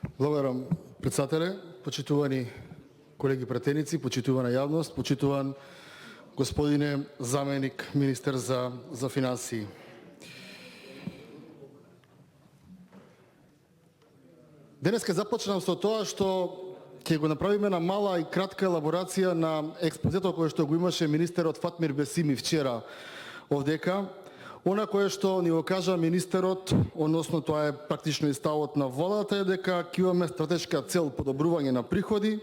Благодарам, председателе, почитувани колеги пратеници, почитувана јавност, почитуван господине заменик министер за финансии. Денес ке започнам со тоа што ќе го направиме на мала и кратка елаборација на експозето кој што го имаше министерот Фатмир Бесими вчера овдека. Она кое што ни го кажа министерот, односно тоа е практично и ставот на владата, е дека ќе имаме стратешка цел подобрување на приходи,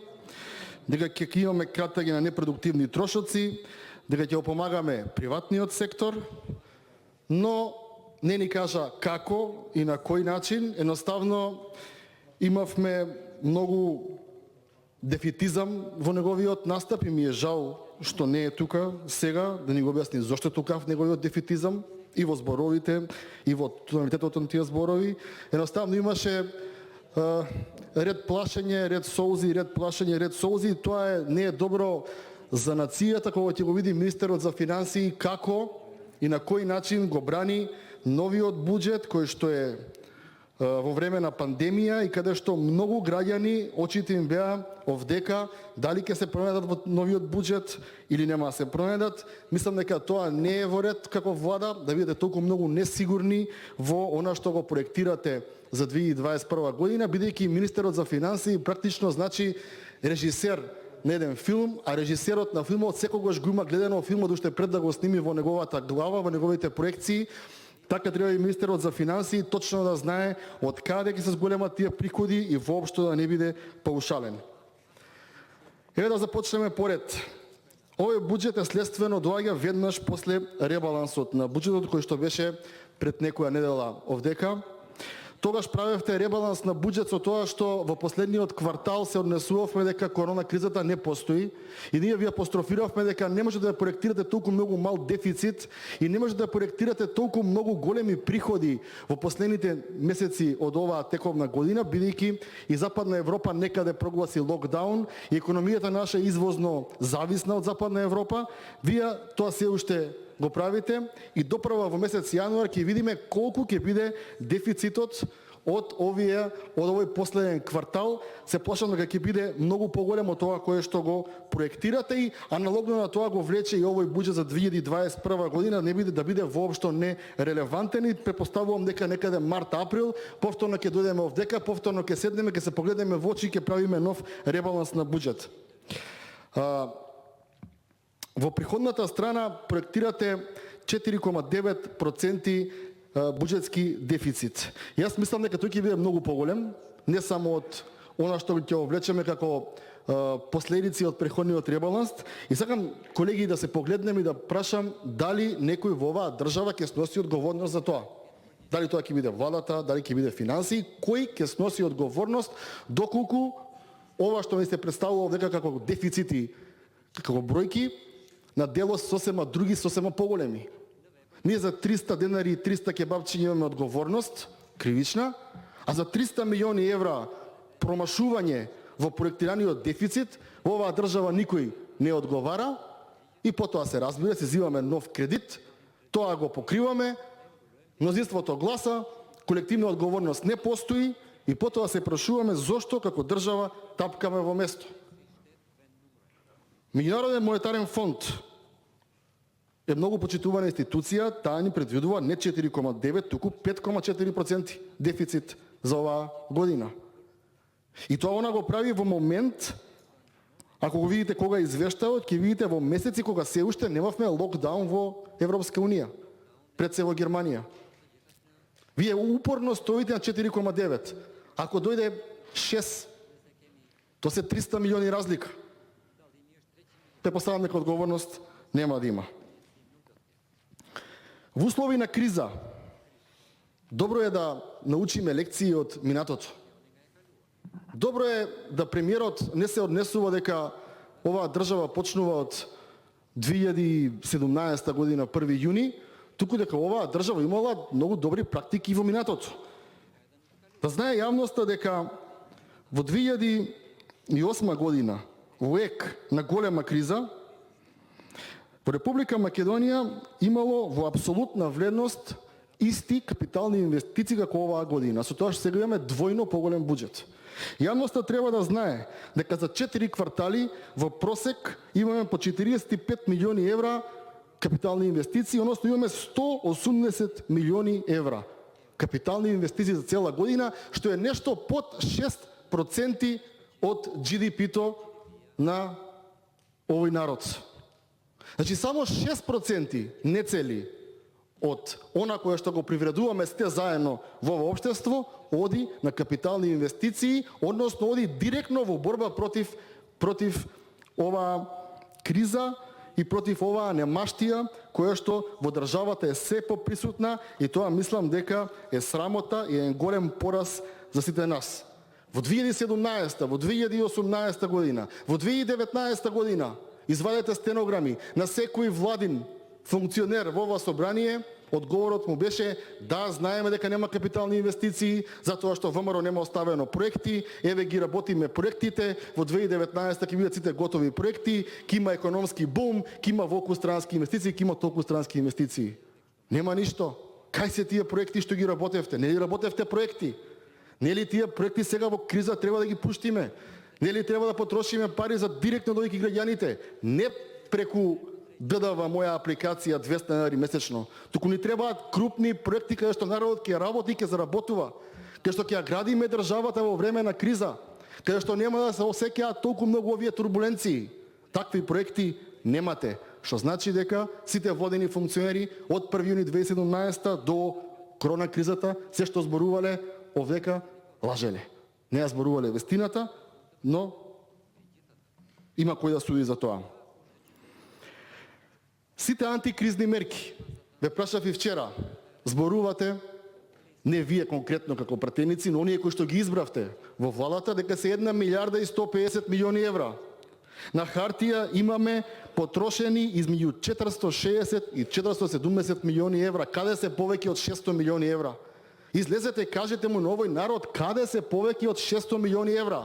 дека ќе имаме кратење на непродуктивни трошоци, дека ќе опомагаме приватниот сектор, но не ни кажа како и на кој начин. Едноставно имавме многу дефетизам во неговиот настап и ми е жал што не е тука сега да ни го објасни зошто е тукав неговиот дефетизам и во зборовите, и во тоналитетот на тие зборови. Едноставно имаше ред плашење, ред солзи, ред плашење, ред солзи. Тоа не е добро за нацијата, кога ќе го види министерот за финансии како и на кој начин го брани новиот буџет кој што е во време на пандемија и каде што многу граѓани очите им беа овдека дали ќе се пронајдат во новиот буџет или нема да се пронајдат. Мислам дека тоа не е во ред како влада да бидете толку многу несигурни во она што го проектирате за 2021 година, бидејќи министерот за финансии практично значи режисер на еден филм, а режисерот на филмот секогаш го има гледано филмот уште пред да го сними во неговата глава, во неговите проекции. Така треба и министерот за финансии точно да знае од каде ќе се зголемат тие приходи и воопшто да не биде паушален. Еве да започнеме поред. Овој буџет е следствено доаѓа веднаш после ребалансот на буџетот кој што беше пред некоја недела овдека. Тогаш правевте ребаланс на буџет со тоа што во последниот квартал се однесувавме дека корона кризата не постои и ние ви апострофиравме дека не може да проектирате толку многу мал дефицит и не може да проектирате толку многу големи приходи во последните месеци од оваа тековна година, бидејќи и Западна Европа некаде прогласи локдаун и економијата наша е извозно зависна од Западна Европа. Вие тоа се уште го правите и доправа во месец јануар ќе видиме колку ќе биде дефицитот од овој последен квартал. Се плашам дека ќе биде многу поголем од тоа кое што го проектирате и аналогно на тоа го влече и овој буџет за 2021 година да биде воопшто нерелевантен и претпоставувам дека некаде март-април повторно ќе дојдеме овдека, повторно ќе седнеме, ќе се погледнеме во очи и ќе правиме нов ребаланс на буџет. Во приходната страна проектирате 4,9% буџетски дефицит. Јас мислам дека тој ќе биде многу поголем, не само од она што ќе облечеме како последици од преходниот ребаланс. И сакам, колеги, да се погледнеме и да прашам дали некој во оваа држава ќе сноси одговорност за тоа. Дали тоа ќе биде владата, дали ќе биде финансии, кој ќе сноси одговорност доколку ова што ми се представува дека како дефицити, како бројки, на дело сосема други, сосема поголеми. Ние за 300 денари и 300 кебапчиња имаме одговорност, кривична, а за 300 милиони евра промашување во проектираниот дефицит, во оваа држава никој не одговара и потоа се разбира, се зимаме нов кредит, тоа го покриваме, мнозинството гласа, колективна одговорност не постои и потоа се прашуваме зошто како држава тапкаме во место. Меѓународен монетарен фонд е многу почитувана институција, таа ни предвидува не 4,9, туку 5,4% дефицит за оваа година. И тоа она го прави во момент, ако го видите кога е извештајот, ќе видите во месеци кога се уште немавме локдаун во Европска унија, пред се во Германија. Вие упорно стоите на 4,9. Ако дојде 6, то се 300 милиони разлика. Претпоставам дека одговорност нема да има. Во услови на криза, добро е да научиме лекции од минатото. Добро е да премиерот не се однесува дека оваа држава почнува од 2017 година, 1 јуни, туку дека оваа држава имала многу добри практики во минатото. Да знае јавноста дека во 2008 година, во ек на голема криза, во Република Македонија имало во апсолутна вредност исти капитални инвестиции како оваа година, со тоа што сега имаме двојно поголем буџет. Јавноста треба да знае дека за 4 квартали во просек имаме по 45 милиони евра капитални инвестиции, односно имаме 180 милиони евра капитални инвестиции за цела година, што е нешто под 6% од GDP-то на овој народ. Значи само 6% не цели од она кое што го привредуваме сте заедно во ово општество, оди на капитални инвестиции, односно оди директно во борба против оваа криза и против оваа немаштија која што во државата е се поприсутна, и тоа мислам дека е срамота и е голем пораз за сите нас. Во 2017, во 2018 година, во 2019 година извадете стенограми на секој владин функционер во ова собрание, одговорот му беше да, знаеме дека нема капитални инвестиции, затоа што ВМРО нема оставено проекти, еве ги работиме проектите, во 2019 ќе бидат сите готови проекти, ќе има економски бум, ќе има волку странски инвестиции, ќе има толку странски инвестиции. Нема ништо. Кај се тие проекти што ги работевте? Нели работевте проекти? Нели тие проекти сега во криза треба да ги пуштиме? Нели треба да потрошиме пари за директно дојки граѓаните? Не преку ДДВ моја апликација 200 денари месечно, туку ни требаат крупни проекти каде што народот ќе работи и ќе заработува, каде што ќе ја градиме државата во време на криза, каде што нема да се осеќаат толку многу овие турбуленции. Такви проекти немате, што значи дека сите водени функционери од 1 јуни 2017 до корона кризата се што зборувале овдека лажеле. Не ја зборувале вестината, но има кој да суди за тоа. Сите антикризни мерки, ве прашав и вчера, зборувате, не вие конкретно како пратеници, но оние кои што ги избравте во владата, дека се 1 милиарда и 150 милиони евра. На хартија имаме потрошени измеѓу 460 и 470 милиони евра. Каде се повеќе од 600 милиони евра? Излезете и кажете му на овој народ каде се повеќе од 600 милиони евра.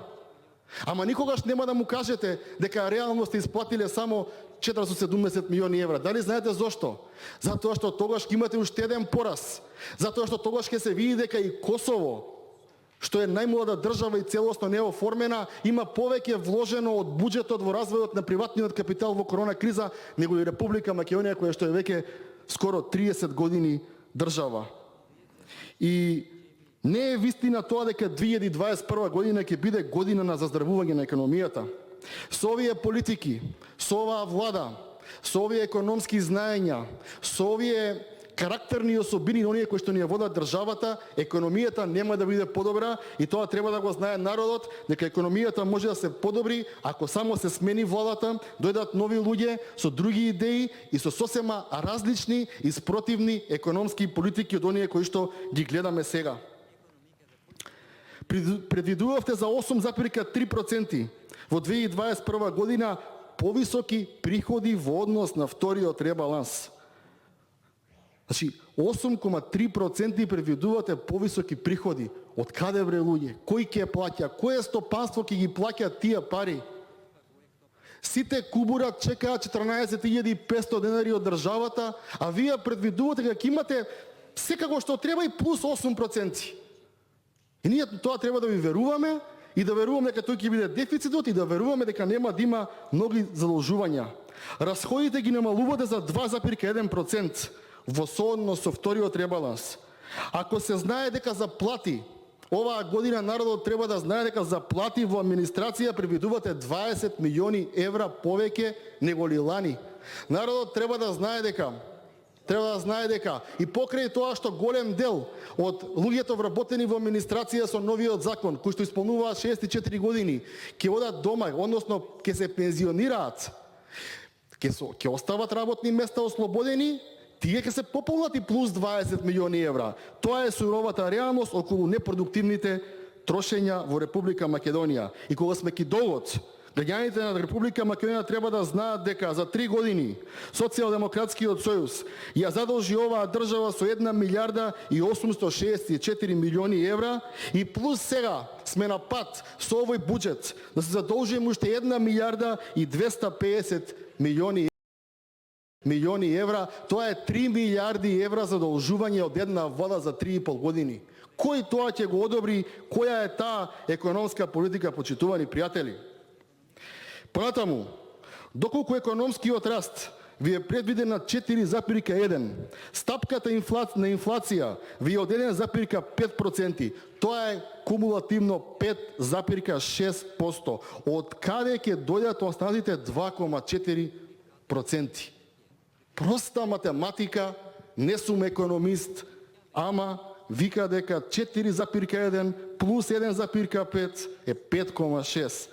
Ама никогаш нема да му кажете дека реално сте исплатиле само 470 милиони евра. Дали знаете зошто? Затоа што тогаш ќе имате уште еден пораз. Затоа што тогаш ќе се види дека и Косово, што е најмлада држава и целосно неоформена, има повеќе вложено од буџетот во развојот на приватниот капитал во корона криза, него и Република Македонија, која што е веќе скоро 30 години држава. И не е вистина тоа дека 2021 година ќе биде година на заздравување на економијата. Со овие политики, со оваа влада, со овие економски знаења, со овие карактерни особини на оние кои што ни ја водат државата, економијата нема да биде подобра, и тоа треба да го знае народот, дека економијата може да се подобри ако само се смени владата, дојдат нови луѓе со други идеи и со сосема различни и спротивни економски политики од оние кои што ги гледаме сега. Предвидувавте за 8,3% во 2021 година повисоки приходи во однос на вториот ребаланс. Значи, 8,3% предвидувате повисоки приходи. Од каде, бре, луѓе? Кој ќе плаќа? Кое стопанство ќе ги плаќа тие пари? Сите кубурат чекаат 14.500 денари од државата, а вие предвидувате дека ќе имате секако што треба и плюс 8%. И ние тоа треба да ви веруваме, и да веруваме дека тој ќе биде дефицитот, и да веруваме дека нема да има многу задолжувања. Расходите ги намалувате за 2,1% во соодност со вториот ребаланс. Ако се знае дека за плати оваа година народот треба да знае дека за плати во администрација предвидувате 20 милиони евра повеќе него ли лани. Народот треба да знае дека и покрај тоа што голем дел од луѓето вработени во администрација со новиот закон, кои што исполнуваат 64 години, ќе одат дома, односно ќе се пензионираат, ќе остават работни места ослободени, тие ќе се пополнат и плюс 20 милиони евра. Тоа е суровата реалност околу непродуктивните трошења во Република Македонија. И кога сме кидолот, граѓаните на Република Македонија треба да знаат дека за 3 години Социјалдемократскиот сојуз ја задолжи оваа држава со 1 милиарда и 864 милиони евра, и плюс сега сме на пат со овој буџет да се задолжиме уште 1 милиарда и 250 милиони милиони евра, тоа е 3 милиарди евра задолжување од една влада за 3,5 години. Кој тоа ќе го одобри? Која е таа економска политика, почитувани пријатели? Понатаму, доколку економскиот раст ви е предвиден на 4,1, стапката на инфлација ви е од 1,5%, тоа е кумулативно 5,6%. Од каде ќе дојдат останатите 2,4%? Проста математика, не сум економист, ама вика дека 4,1 плюс 1,5 е 5,6.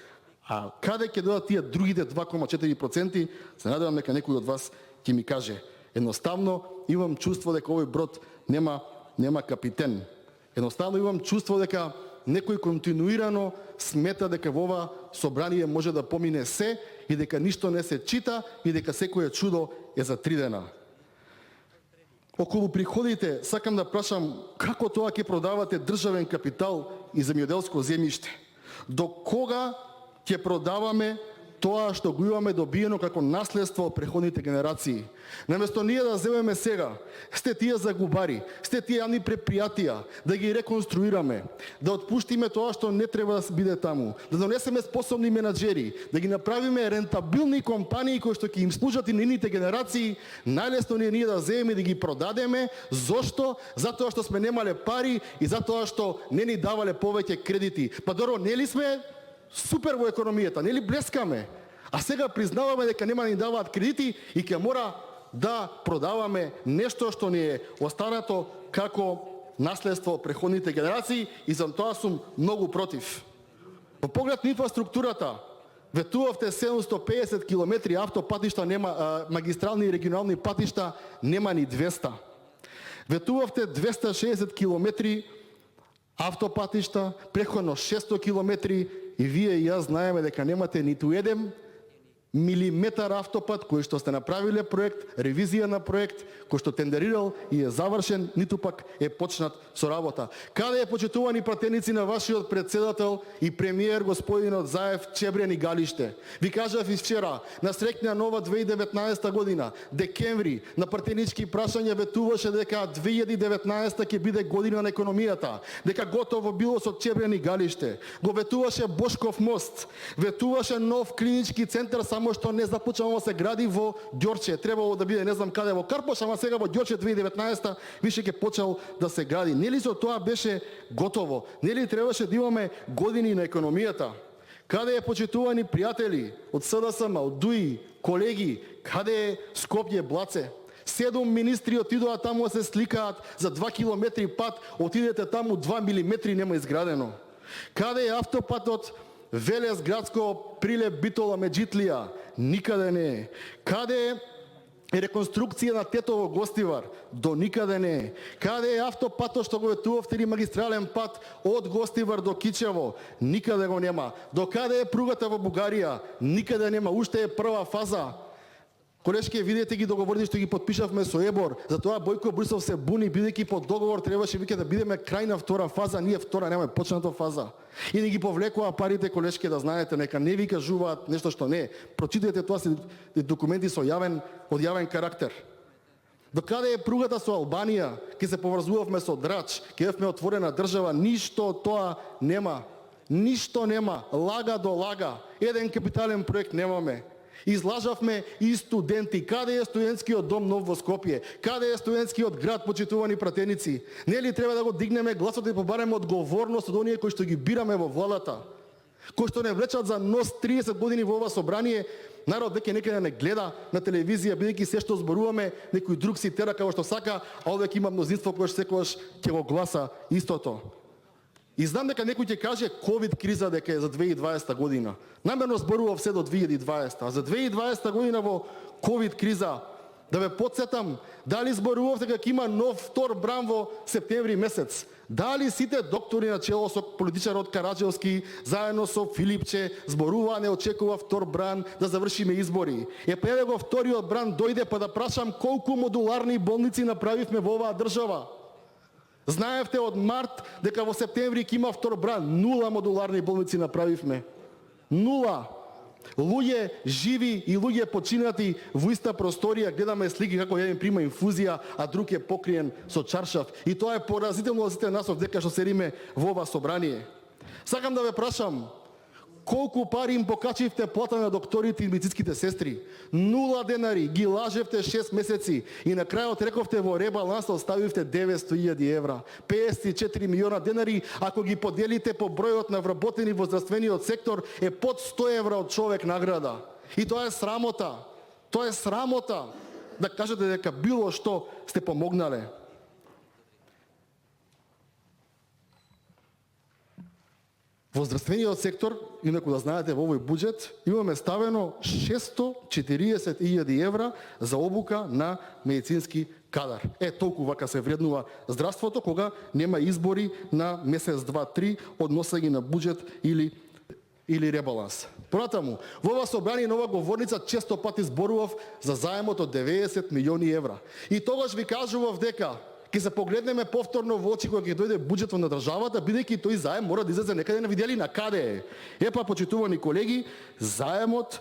А каде ќе дојдат тие другите 2,4%? Се надевам дека некој од вас ќе ми каже. Едноставно имам чувство дека овој брод нема капитен. Едноставно имам чувство дека некој континуирано смета дека во ова собрание може да помине се и дека ништо не се чита и дека секое чудо е за 3 дена. Околу приходите сакам да прашам како тоа ќе продавате државен капитал и земјоделско земјиште? До кога ќе продаваме тоа што го имаме добиено како наследство од преходните генерации? Наместо ние да земеме сега сте тие загубари, сте тие јавни предпријатија, да ги реконструираме, да отпуштиме тоа што не треба да биде таму, да донесеме способни менаџери, да ги направиме рентабилни компании кои што ќе им служат и нивните генерации, најлесно ние да земеме и да ги продадеме. Зошто? Затоа што сме немале пари и затоа што не ни давале повеќе кредити. Па добро, нели сме супер во економијата, нели блескаме? А сега признаваме дека нема да ни даваат кредити и ќе мора да продаваме нешто што ни е останато како наследство од преходните генерации, и за тоа сум многу против. Во поглед на инфраструктурата, ветувавте 750 километри автопатишта, нема магистрални и регионални патишта, нема ни 200. Ветувавте 260 километри автопатишта, преходно 600 километри, и вие и јас знаеме дека немате ниту еден милиметар автопат кој што сте направиле проект, ревизија на проект, кој што тендерирал и е завршен, ниту пак е почнат со работа. Каде е, почитувани пратеници на вашиот председател и премиер господинот Заев, Чебрен и Галиште? Ви кажав и вчера, на среќна нова 2019 година, декември, на пратенички прашања ветуваше дека 2019 ќе биде година на економијата, дека готово било со Чебрен и Галиште. Го ветуваше Бошков мост, ветуваше нов клинички центар, само што не започнало да се гради во Ѓорче. Требало да биде не знам каде во Карпош, ама сега во Ѓорче 2019 више ќе почел да се гради. Нели со тоа беше готово? Нели требаше да имаме години на економијата? Каде е, почитувани пријатели од СДСМ, од ДУИ, колеги, каде е Скопје Блаце? 7 министри отидоа таму да се сликаат за 2 километри пат, отидете таму 2 милиметри нема изградено. Каде е автопатот Велес градско Прилеп Битола Меджитлија? Никаде не е. Каде е реконструкција на Тетово Гостивар? До никаде не е. Каде е автопатот што го ветувавте или магистрален пат од Гостивар до Кичево? Никаде го нема. До каде е пругата во Бугарија? Никаде нема. Уште е прва фаза. Колешке, видете ги договорите што ги подпишавме со ЕБОР. Затоа Бојко Борисов се буни, бидејќи по договор требаше вика да бидеме крај на втора фаза, ние втора немаме почната фаза. И ни ги повлекоа парите, колешке, да знаете, нека не ви кажуваат нешто што не е. Прочитайте тоа се документи од јавен карактер. До каде е пругата со Албанија? Ке се поврзувавме со Драч, ке бевме отворена држава, ништо тоа нема. Ништо нема. Лага до лага. Еден капитален проект немаме. Излажавме и студенти. Каде е студентскиот дом нов во Скопје? Каде е студентскиот град, почитувани пратеници? Нели треба да го дигнеме гласот и побараме одговорност од оние кои што ги бираме во владата? Кои што не влечат за нос 30 години во ова собрание, народ веќе некаде не гледа на телевизија, бидејќи се што зборуваме, некој друг си тера како што сака, а овде има мнозинство кое што секогаш ќе го гласа истото. И знам дека некој ќе каже ковид криза дека е за 2020 година. Намерно зборував се до 2020, а за 2020 година во ковид криза, да ве подсетам, дали зборував дека ќе има нов втор бран во септември месец? Дали сите доктори на чело со политичарот Караджевски, заедно со Филипче, зборуваа не очекува втор бран да завршиме избори? Па еве го вториот бран дојде, па да прашам колку модуларни болници направивме во оваа држава? Знаевте од март дека во септември ќе има втор бран. 0 модуларни болници направивме. 0. Луѓе живи и луѓе починати во иста просторија, гледаме слики како еден прима инфузија, а друг е покриен со чаршаф. И тоа е поразително за сите нас овдека што седиме во ова собрание. Сакам да ве прашам, колку пари им покачивте плата на докторите и медицинските сестри? 0 денари, ги лажевте 6 месеци и на крајот рековте во ребаланс оставивте 900.000 евра. 54 милиона денари, ако ги поделите по бројот на вработени во здравствениот сектор, е под 100 евра од човек награда. И тоа е срамота. Тоа е срамота да кажете дека било што сте помогнале. Во здравствениот сектор, инаку да знаете, во овој буџет имаме ставено 640.000 евра за обука на медицински кадар. Толку вака се вреднува здравството кога нема избори на месец, 2, 3, односеги на буџет или ребаланс. Понатаму, во ова собрание нова говорница често пати зборував за заемот од 90 милиони евра. И тогаш ви кажував дека ќе се погледнеме повторно во очи кога ќе дојде буџетот на државата, бидејќи тој заем мора да излезе некаде на виделина. Каде е? Почитувани колеги, заемот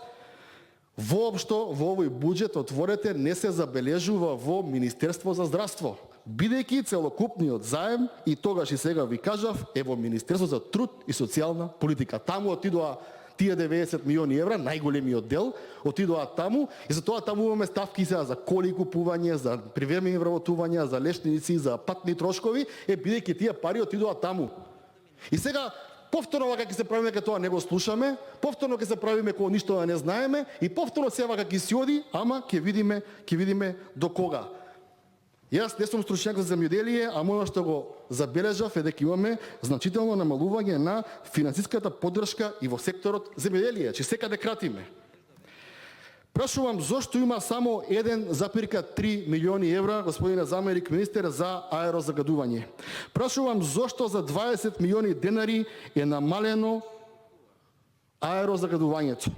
воопшто во овој буџет, отворете, не се забележува во Министерство за здравство. Бидејќи целокупниот заем, и тогаш и сега ви кажав, е во Министерство за труд и социјална политика. Таму отидоа тие 90 милиони евра, најголемиот дел, отидоа таму и затоа таму имаме ставки за коли купување, за привремени вработувања, за лечници, за патни трошкови, бидејќи тие пари отидоа таму. И сега повторно вака ќе се правиме дека тоа не го слушаме, повторно ќе се правиме кога ништо не знаеме и повторно се вака ќе си оди, ама ќе видиме до кога. Јас не сум стручњак за земјоделие, а мојот што го забележав е дека имаме значително намалување на финансиската поддршка и во секторот земјоделие, че секаде кратиме. Прашувам зошто има само 1,3 милиони евра, господине заменик министер, за аерозагадување. Прашувам зошто за 20 милиони денари е намалено аерозагадувањето.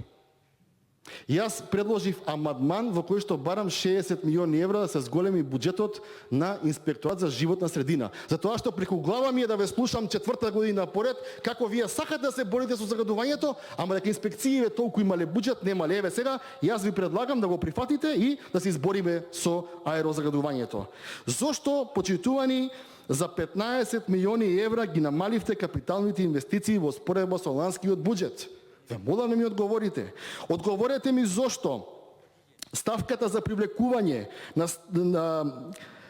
Јас предложив амандман во кој што барам 60 милиони евра да се зголеми буџетот на Инспекторат за животна средина. Затоа што преку глава ми е да ве слушам 4-та година поред како вие сакате да се борите со загадувањето, ама дека инспекциите толку имале буџет, немале. Еве сега јас ви предлагам да го прифатите и да се избориме со аерозагадувањето. Зошто, почитувани, за 15 милиони евра ги намаливте капиталните инвестиции во споредба со ланскиот буџет? Ве молам да ми одговорите. Одговорете ми зошто ставката за привлекување на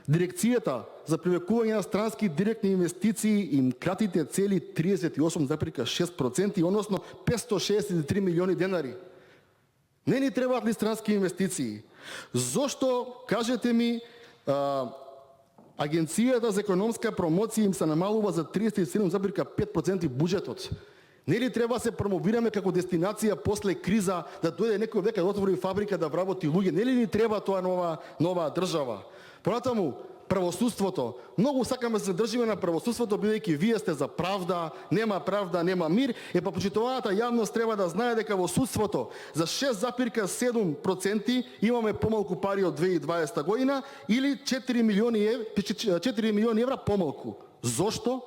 дирекцијата за привлекување на странски директни инвестиции им кратите цели 38,6%, односно 563 милиони денари. Не ни требаат ли странски инвестиции? Зошто, кажете ми, Агенцијата за економска промоција им се намалува за 37,5% буџетот? Нели треба се промовираме како дестинација после криза, да дојде некој века да отвори фабрика да вработи луѓе? Нели ни треба тоа нова држава? Понатаму, правосудството. Многу сакаме да се држиме на правосудството, бидејќи вие сте за правда, нема мир. Почитуваната јавност треба да знае дека во судството за 6,7% имаме помалку пари од 2020 година или 4 милиони евра помалку. Зошто?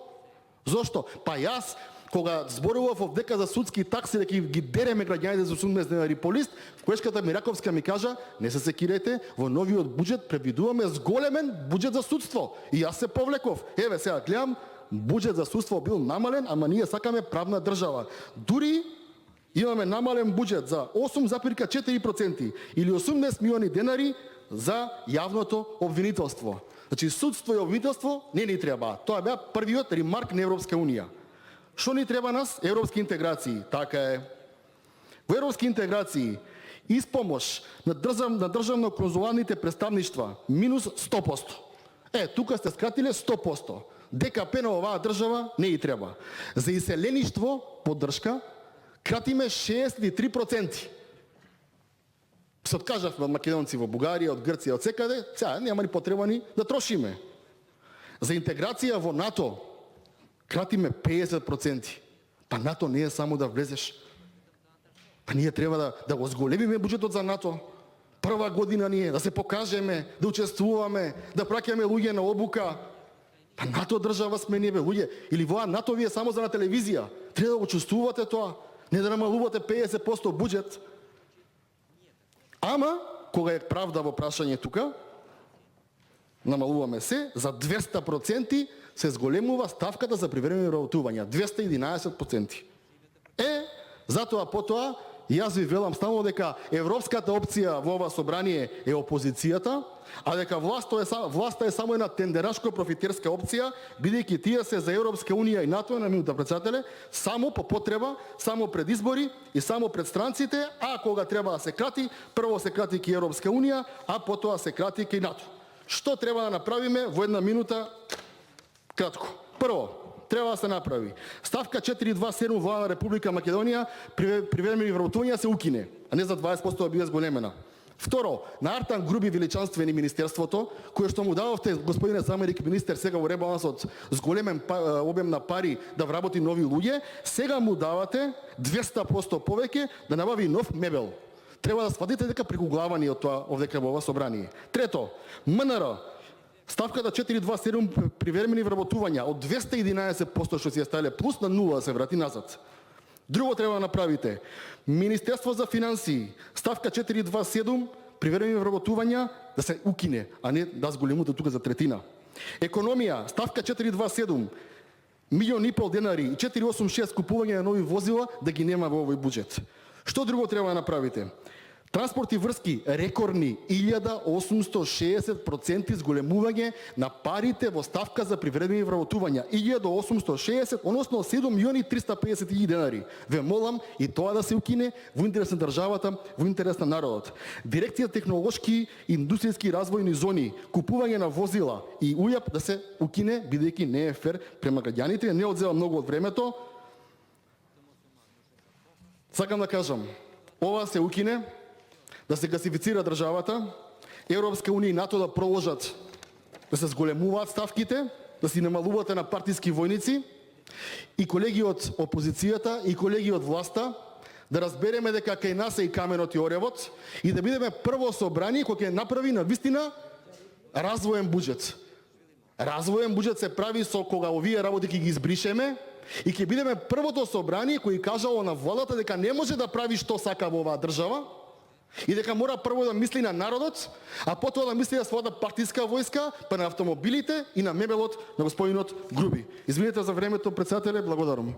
Па јас кога зборував овдека за судски такси, дека ги дереме граѓаните за 18 денари по лист, колешката Мираковска ми кажа, не се секирете, во новиот буџет предвидуваме зголемен буџет за судство. И јас се повлеков. Еве сега гледам, буџет за судство бил намален, ама ние сакаме правна држава. Дури имаме намален буџет за 8,4% или 18 милиони денари за јавното обвинителство. Значи судство и обвинителство не ни треба. Тоа беа првиот ремарк на Европска унија. Што ни треба нас? Европски интеграции. Така е. Во европски интеграции испомош на државно-конзуларните представништва минус 100%. Тука сте скратиле 100%. ДКП на оваа држава не и треба. За иселеништво поддршка кратиме 63%. Се откажавме од македонци во Бугарија, од Грција, од секаде, сега нема ни потреба ни да трошиме. За интеграција во НАТО кратиме 50%. Па НАТО не е само да влезеш. Па ние треба да го зголемиме буџетот за НАТО. Прва година ние да се покажеме, да учествуваме, да праќаме луѓе на обука. Па НАТО држава сме ние, луѓе. Или воа НАТО ви е само за на телевизија. Треба да го чувствувате тоа. не да намалувате 50% буџет. Ама, кога е правда во прашање тука, намалуваме се, за 200% се зголемува ставката за привремени вработувања, 211%. Затоа потоа, јас ви велам само дека европската опција во ова собрание е опозицијата, а дека власта е само една тендерашко профитерска опција, бидејќи тие се за Европска унија и НАТО, на минута председателе, само по потреба, само пред избори и само пред странците, а кога треба да се крати, прво се крати ки Европска унија, а потоа се крати ки НАТО. Што треба да направиме во една минута? Кратко. Прво, треба да се направи ставка 427 влада на Република Македонија, привремени вработувања се укине, а не за 20% да биде зголемена. Второ, на Артан Груби величанствени министерството, кое што му дававте, господине заместник министер, сега во ребалансот зголемен обем на пари да вработи нови луѓе, сега му давате 200% повеќе да набави нов мебел. Треба да сватите дека прикуглавани од тоа овдека во ова собрание. Трето, МНР, ставката 427 привремени вработувања од 211% што си ја ставиле плюс на 0 да се врати назад. Друго треба да направите. Министерство за финансии, ставка 427 привремени вработувања да се укине, а не да зголемите тука за третина. Економија, ставка 427 милион и пол денари и 486 купување на нови возила да ги нема во овој буџет. Што друго треба да направите? Транспорт и врски рекордни 1860% зголемување на парите во ставка за привремени вработувања. 1860, односно 7.350.000 денари. Ве молам и тоа да се укине во интерес на државата, во интерес на народот. Дирекција технолошки и индустријски развојни зони, купување на возила и ујап да се укине, бидејќи не е фер према граѓаните, не одзема многу од времето. Сакам да кажам, ова се укине, да се гасифицира државата, Европска унија и НАТО да продолжат да се зголемуваат ставките, да си намалувате на партиски војници, и колеги од опозицијата и колеги од власта да разбереме дека кај нас е и каменот и оревот и да бидеме прво собрание кој ќе направи на вистина развоен буџет. Развоен буџет се прави со кога овие работи ќе ги избришеме и ќе бидеме првото собрание кој кажало на владата дека не може да прави што сака во оваа држава и дека мора прво да мисли на народот, а потоа да мисли на својата партиска војска, па на автомобилите и на мебелот на господинот Груби. Извинете за времето, председателе, благодарам.